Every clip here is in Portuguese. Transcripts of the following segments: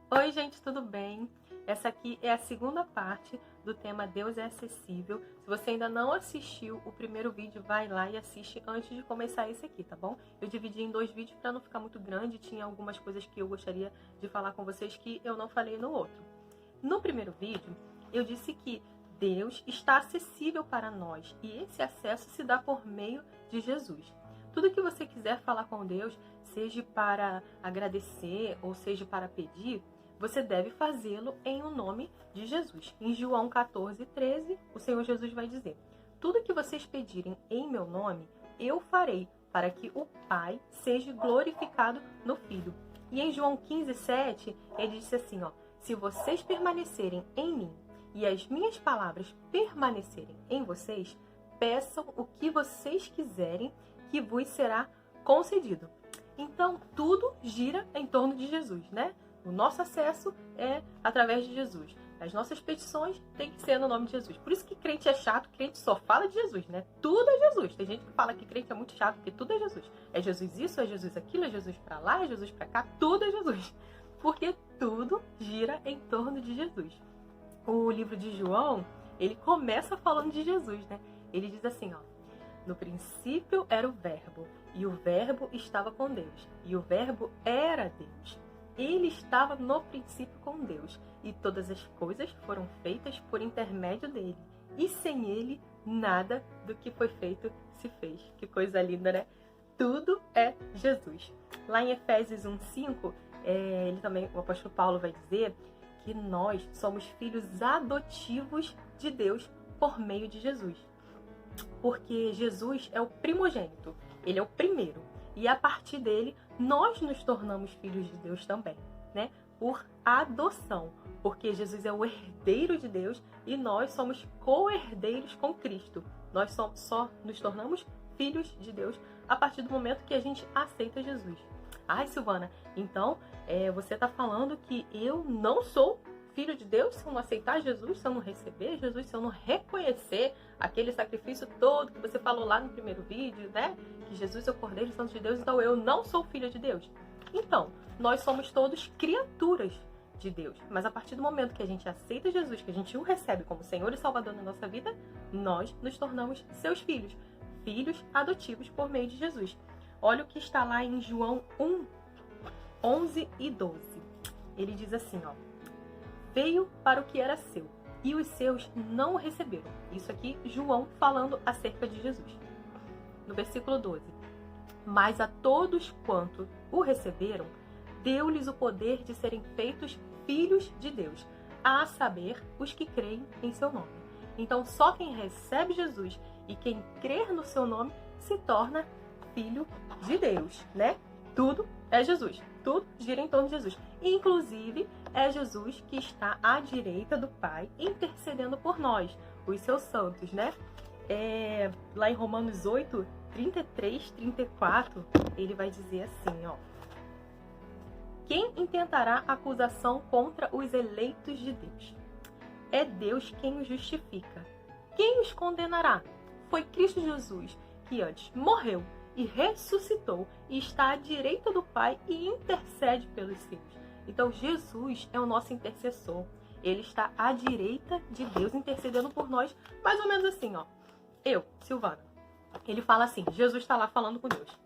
Oi, gente, tudo bem? Essa aqui é a segunda parte do tema Deus é acessível. Se você ainda não assistiu o primeiro vídeo, vai lá e assiste antes de começar esse aqui, tá bom? Eu dividi em 2 vídeos para não ficar muito grande, tinha algumas coisas que eu gostaria de falar com vocês que eu não falei no outro. No primeiro vídeo, eu disse que Deus está acessível para nós e esse acesso se dá por meio de Jesus. Tudo que você quiser falar com Deus, seja para agradecer ou seja para pedir, você deve fazê-lo em o nome de Jesus. Em João 14:13, o Senhor Jesus vai dizer: tudo que vocês pedirem em meu nome, eu farei, para que o Pai seja glorificado no Filho. E em João 15:7, ele disse assim, se vocês permanecerem em mim e as minhas palavras permanecerem em vocês, peçam o que vocês quiserem que vos será concedido. Então, tudo gira em torno de Jesus, né? O nosso acesso é através de Jesus. As nossas petições têm que ser no nome de Jesus. Por isso que crente é chato, crente só fala de Jesus, né? Tudo é Jesus. Tem gente que fala que crente é muito chato, porque tudo é Jesus. É Jesus isso, é Jesus aquilo, é Jesus pra lá, é Jesus pra cá, tudo é Jesus. Porque tudo gira em torno de Jesus. O livro de João, ele começa falando de Jesus, né? Ele diz assim, no princípio era o Verbo, e o Verbo estava com Deus, e o Verbo era Deus. Ele estava no princípio com Deus, e todas as coisas foram feitas por intermédio dele. E sem ele, nada do que foi feito se fez. Que coisa linda, né? Tudo é Jesus. Lá em Efésios 1:5, ele também, o apóstolo Paulo vai dizer que nós somos filhos adotivos de Deus por meio de Jesus. Porque Jesus é o primogênito, ele é o primeiro. E a partir dele, nós nos tornamos filhos de Deus também, né? Por adoção, porque Jesus é o herdeiro de Deus e nós somos co-herdeiros com Cristo. Nós só nos tornamos filhos de Deus a partir do momento que a gente aceita Jesus. Ai, Silvana, então você está falando que eu não sou filho de Deus se eu não aceitar Jesus, se eu não receber Jesus, se eu não reconhecer aquele sacrifício todo que você falou lá no primeiro vídeo, né? Que Jesus é o Cordeiro Santo de Deus, então eu não sou filho de Deus. Então, nós somos todos criaturas de Deus. Mas a partir do momento que a gente aceita Jesus, que a gente o recebe como Senhor e Salvador na nossa vida, nós nos tornamos seus filhos. Filhos adotivos por meio de Jesus. Olha o que está lá em João 1:11 e 12. Ele diz assim, veio para o que era seu, e os seus não o receberam. Isso aqui, João falando acerca de Jesus. No versículo 12. Mas a todos quanto o receberam, deu-lhes o poder de serem feitos filhos de Deus, a saber, os que creem em seu nome. Então, só quem recebe Jesus e quem crer no seu nome se torna filho de Deus, né? Tudo é Jesus. Tudo gira em torno de Jesus. Inclusive, é Jesus que está à direita do Pai, intercedendo por nós, os seus santos, né? Lá em Romanos 8:33-34, ele vai dizer assim, quem intentará acusação contra os eleitos de Deus? É Deus quem os justifica. Quem os condenará? Foi Cristo Jesus, que antes morreu e ressuscitou e está à direita do Pai e intercede pelos seus. Então Jesus é o nosso intercessor. Ele está à direita de Deus intercedendo por nós, mais ou menos assim, Eu, Silvana. Ele fala assim, Jesus está lá falando com Deus.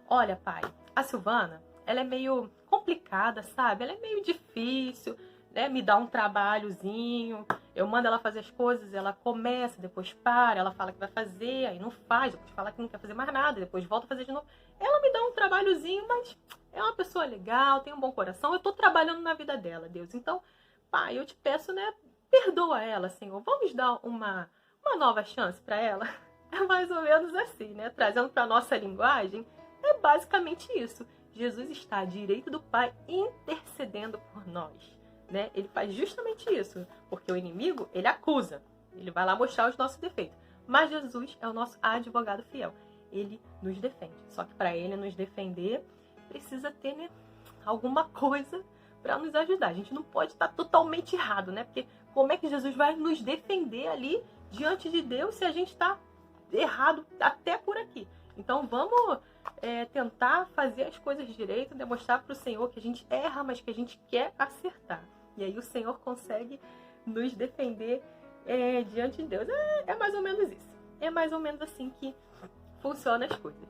Olha, Pai, a Silvana, ela é meio complicada, sabe? Ela é meio difícil, né? Me dá um trabalhozinho, eu mando ela fazer as coisas, ela começa, depois para, ela fala que vai fazer, aí não faz, depois fala que não quer fazer mais nada, depois volta a fazer de novo. Ela me dá um trabalhozinho, mas é uma pessoa legal, tem um bom coração, eu tô trabalhando na vida dela, Deus. Então, Pai, eu te peço, né, perdoa ela, Senhor, vamos dar uma nova chance para ela? É mais ou menos assim, né? Trazendo para nossa linguagem, é basicamente isso. Jesus está à direita do Pai intercedendo por nós. Né? Ele faz justamente isso, porque o inimigo, ele acusa, ele vai lá mostrar os nossos defeitos, mas Jesus é o nosso advogado fiel, ele nos defende, só que para ele nos defender, precisa ter, né, alguma coisa para nos ajudar, a gente não pode estar totalmente errado, né, porque como é que Jesus vai nos defender ali diante de Deus se a gente está errado até por aqui? Então vamos tentar fazer as coisas direito, demonstrar para o Senhor que a gente erra, mas que a gente quer acertar. E aí o Senhor consegue nos defender diante de Deus. É mais ou menos isso. É mais ou menos assim que funcionam as coisas.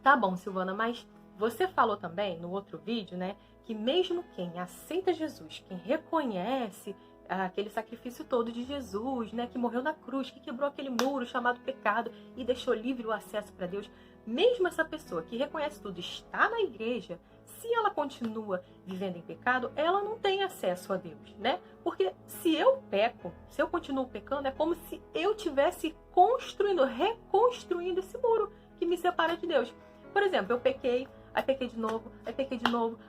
Tá bom, Silvana, mas você falou também no outro vídeo, né, que mesmo quem aceita Jesus, quem reconhece aquele sacrifício todo de Jesus, né, que morreu na cruz, que quebrou aquele muro chamado pecado e deixou livre o acesso para Deus, mesmo essa pessoa que reconhece tudo, está na igreja, se ela continua vivendo em pecado, ela não tem acesso a Deus, né? Porque se eu peco, se eu continuo pecando, é como se eu tivesse reconstruindo esse muro que me separa de Deus. Por exemplo, eu pequei, aí pequei de novo,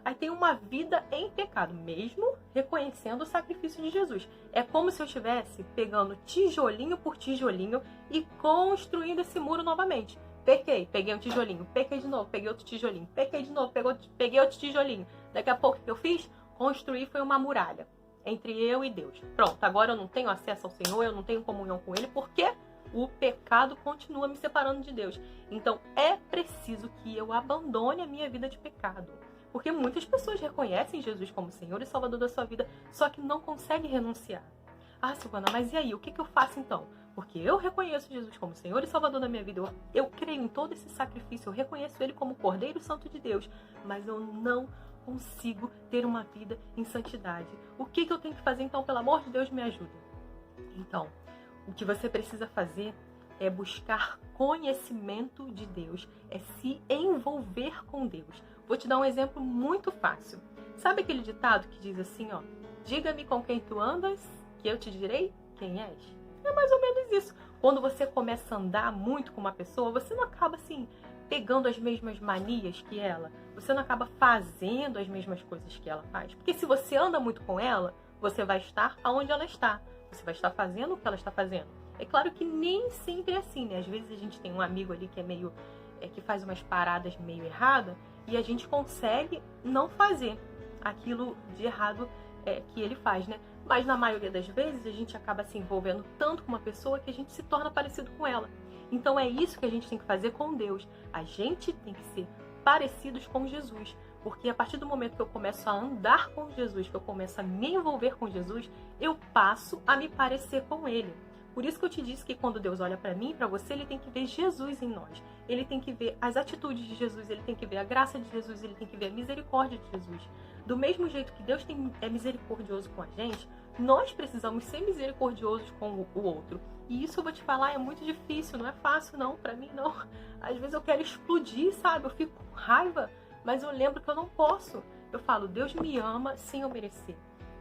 aí tenho uma vida em pecado, mesmo reconhecendo o sacrifício de Jesus. É como se eu estivesse pegando tijolinho por tijolinho e construindo esse muro novamente. Peguei um tijolinho, pequei de novo, peguei outro tijolinho, pequei de novo, peguei outro tijolinho. Daqui a pouco o que eu fiz? Construir foi uma muralha entre eu e Deus. Pronto, agora eu não tenho acesso ao Senhor, eu não tenho comunhão com Ele, porque o pecado continua me separando de Deus. Então é preciso que eu abandone a minha vida de pecado. Porque muitas pessoas reconhecem Jesus como Senhor e Salvador da sua vida, só que não conseguem renunciar. Ah, Silvana, mas e aí? O que eu faço então? Porque eu reconheço Jesus como Senhor e Salvador da minha vida. Eu creio em todo esse sacrifício. Eu reconheço Ele como Cordeiro Santo de Deus. Mas eu não consigo ter uma vida em santidade. O que eu tenho que fazer então? Pelo amor de Deus, me ajuda. Então, o que você precisa fazer é buscar conhecimento de Deus. É se envolver com Deus. Vou te dar um exemplo muito fácil. Sabe aquele ditado que diz assim, ó? Diga-me com quem tu andas, que eu te direi quem és. É mais ou menos isso. Quando você começa a andar muito com uma pessoa, você não acaba assim, pegando as mesmas manias que ela. Você não acaba fazendo as mesmas coisas que ela faz. Porque se você anda muito com ela, você vai estar aonde ela está. Você vai estar fazendo o que ela está fazendo. É claro que nem sempre é assim, né? Às vezes a gente tem um amigo ali que é meio... que faz umas paradas meio erradas e a gente consegue não fazer aquilo de errado que ele faz, né? Mas na maioria das vezes a gente acaba se envolvendo tanto com uma pessoa que a gente se torna parecido com ela. Então é isso que a gente tem que fazer com Deus. A gente tem que ser parecidos com Jesus. Porque a partir do momento que eu começo a andar com Jesus, que eu começo a me envolver com Jesus, eu passo a me parecer com Ele. Por isso que eu te disse que quando Deus olha para mim e para você, Ele tem que ver Jesus em nós. Ele tem que ver as atitudes de Jesus, Ele tem que ver a graça de Jesus, Ele tem que ver a misericórdia de Jesus. Do mesmo jeito que Deus é misericordioso com a gente, nós precisamos ser misericordiosos com o outro. E isso eu vou te falar, é muito difícil, não é fácil não, para mim não. Às vezes eu quero explodir, sabe? Eu fico com raiva, mas eu lembro que eu não posso. Eu falo, Deus me ama sem eu merecer.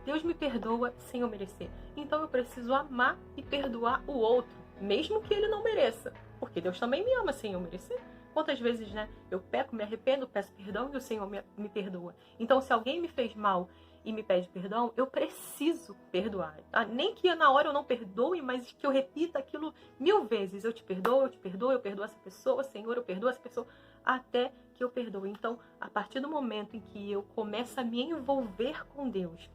Deus me perdoa sem eu merecer. Então eu preciso amar e perdoar o outro, mesmo que ele não mereça. Porque Deus também me ama sem eu merecer. Quantas vezes, né, eu peco, me arrependo, peço perdão e o Senhor me perdoa. Então se alguém me fez mal e me pede perdão, eu preciso perdoar. Nem que na hora eu não perdoe, mas que eu repita aquilo 1000 vezes. Eu te perdoo, eu perdoo essa pessoa, Senhor, eu perdoo essa pessoa, até que eu perdoe. Então, a partir do momento em que eu começo a me envolver com Deus,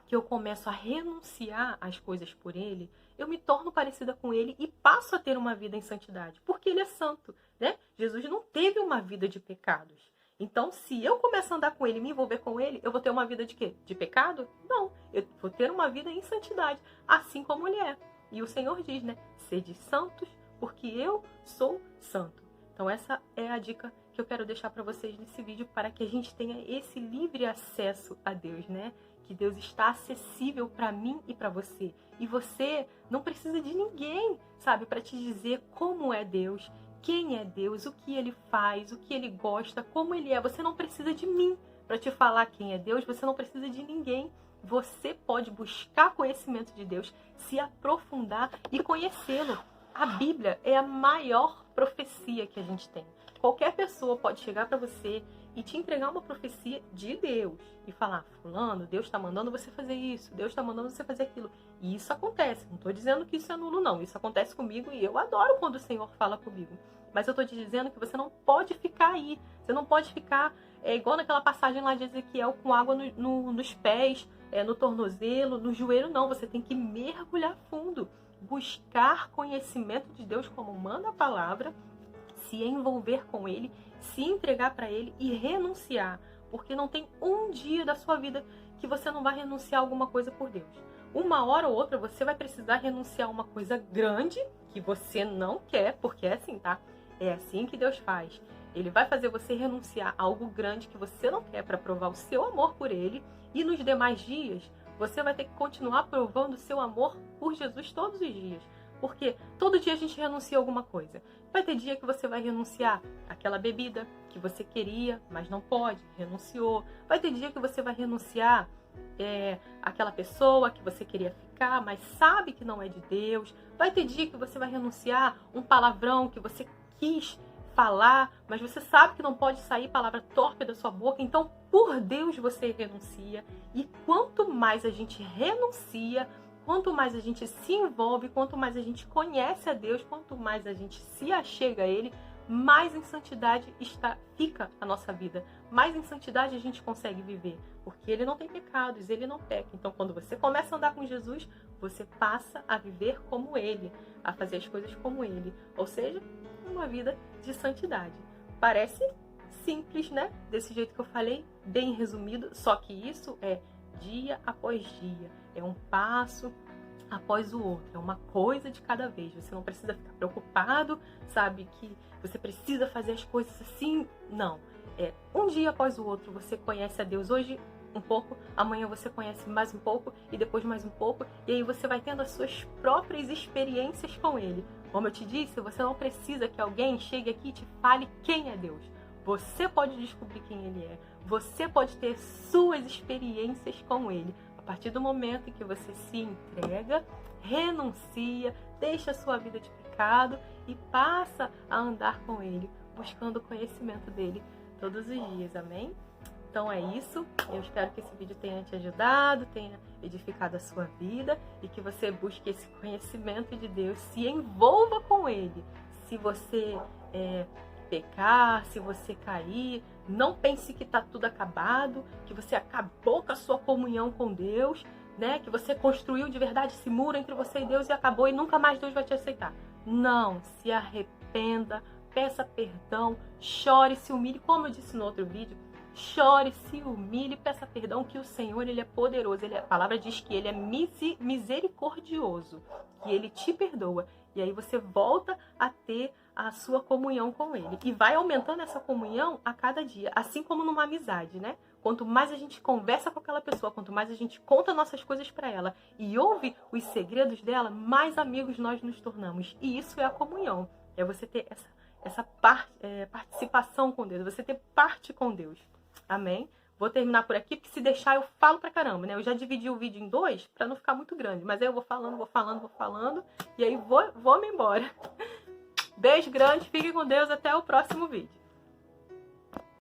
que eu começo a renunciar às coisas por Ele, eu me torno parecida com Ele e passo a ter uma vida em santidade, porque Ele é santo, né? Jesus não teve uma vida de pecados. Então, se eu começar a andar com Ele, me envolver com Ele, eu vou ter uma vida de quê? De pecado? Não, eu vou ter uma vida em santidade, assim como Ele é. E o Senhor diz, né? Sede santos, porque eu sou santo. Então, essa é a dica que eu quero deixar para vocês nesse vídeo, para que a gente tenha esse livre acesso a Deus, né? Que Deus está acessível para mim e para você. E você não precisa de ninguém, sabe, para te dizer como é Deus, quem é Deus, o que Ele faz, o que Ele gosta, como Ele é. Você não precisa de mim para te falar quem é Deus, você não precisa de ninguém. Você pode buscar conhecimento de Deus, se aprofundar e conhecê-lo. A Bíblia é a maior profecia que a gente tem. Qualquer pessoa pode chegar para você e te entregar uma profecia de Deus e falar, fulano, Deus está mandando você fazer isso, Deus está mandando você fazer aquilo. E isso acontece, não estou dizendo que isso é nulo não, isso acontece comigo e eu adoro quando o Senhor fala comigo. Mas eu estou te dizendo que você não pode ficar aí, você não pode ficar igual naquela passagem lá de Ezequiel com água nos pés, no tornozelo, no joelho, não. Você tem que mergulhar fundo, buscar conhecimento de Deus como manda a palavra, se envolver com Ele, se entregar para Ele e renunciar. Porque não tem um dia da sua vida que você não vai renunciar a alguma coisa por Deus. Uma hora ou outra você vai precisar renunciar a uma coisa grande que você não quer, porque é assim, tá? É assim que Deus faz. Ele vai fazer você renunciar a algo grande que você não quer para provar o seu amor por Ele. E nos demais dias, você vai ter que continuar provando o seu amor por Jesus todos os dias. Porque todo dia a gente renuncia a alguma coisa. Vai ter dia que você vai renunciar àquela bebida que você queria, mas não pode, renunciou. Vai ter dia que você vai renunciar àquela pessoa que você queria ficar, mas sabe que não é de Deus. Vai ter dia que você vai renunciar um palavrão que você quis falar, mas você sabe que não pode sair palavra torpe da sua boca. Então, por Deus, você renuncia. E quanto mais a gente renuncia, quanto mais a gente se envolve, quanto mais a gente conhece a Deus, quanto mais a gente se achega a Ele, mais em santidade fica a nossa vida. Mais em santidade a gente consegue viver. Porque Ele não tem pecados, Ele não peca. Então, quando você começa a andar com Jesus, você passa a viver como Ele, a fazer as coisas como Ele. Ou seja, uma vida de santidade. Parece simples, né? Desse jeito que eu falei, bem resumido. Só que isso é dia após dia. É um passo após o outro. É uma coisa de cada vez. Você não precisa ficar preocupado, sabe? Que você precisa fazer as coisas assim. Não. É um dia após o outro. Você conhece a Deus hoje um pouco, amanhã você conhece mais um pouco e depois mais um pouco. E aí você vai tendo as suas próprias experiências com Ele. Como eu te disse, você não precisa que alguém chegue aqui e te fale quem é Deus. Você pode descobrir quem Ele é. Você pode ter suas experiências com Ele. A partir do momento em que você se entrega, renuncia, deixa a sua vida de pecado e passa a andar com Ele, buscando o conhecimento dEle todos os dias. Amém? Então é isso. Eu espero que esse vídeo tenha te ajudado, tenha edificado a sua vida e que você busque esse conhecimento de Deus, se envolva com Ele. Se você pecar, se você cair, não pense que está tudo acabado, que você acabou com a sua comunhão com Deus, né? Que você construiu de verdade esse muro entre você e Deus e acabou e nunca mais Deus vai te aceitar. Não, se arrependa, peça perdão, chore, se humilhe, como eu disse no outro vídeo. Chore, se humilhe, peça perdão, que o Senhor, Ele é poderoso. A palavra diz que Ele é misericordioso, que Ele te perdoa. E aí você volta a ter a sua comunhão com Ele. E vai aumentando essa comunhão a cada dia, assim como numa amizade, né? Quanto mais a gente conversa com aquela pessoa, quanto mais a gente conta nossas coisas para ela e ouve os segredos dela, mais amigos nós nos tornamos. E isso é a comunhão. É você ter essa participação com Deus, você ter parte com Deus. Amém? Vou terminar por aqui, porque se deixar eu falo pra caramba, né? Eu já dividi o vídeo em 2 pra não ficar muito grande. Mas aí eu vou falando, e aí vou me embora. Beijo grande, fiquem com Deus, até o próximo vídeo.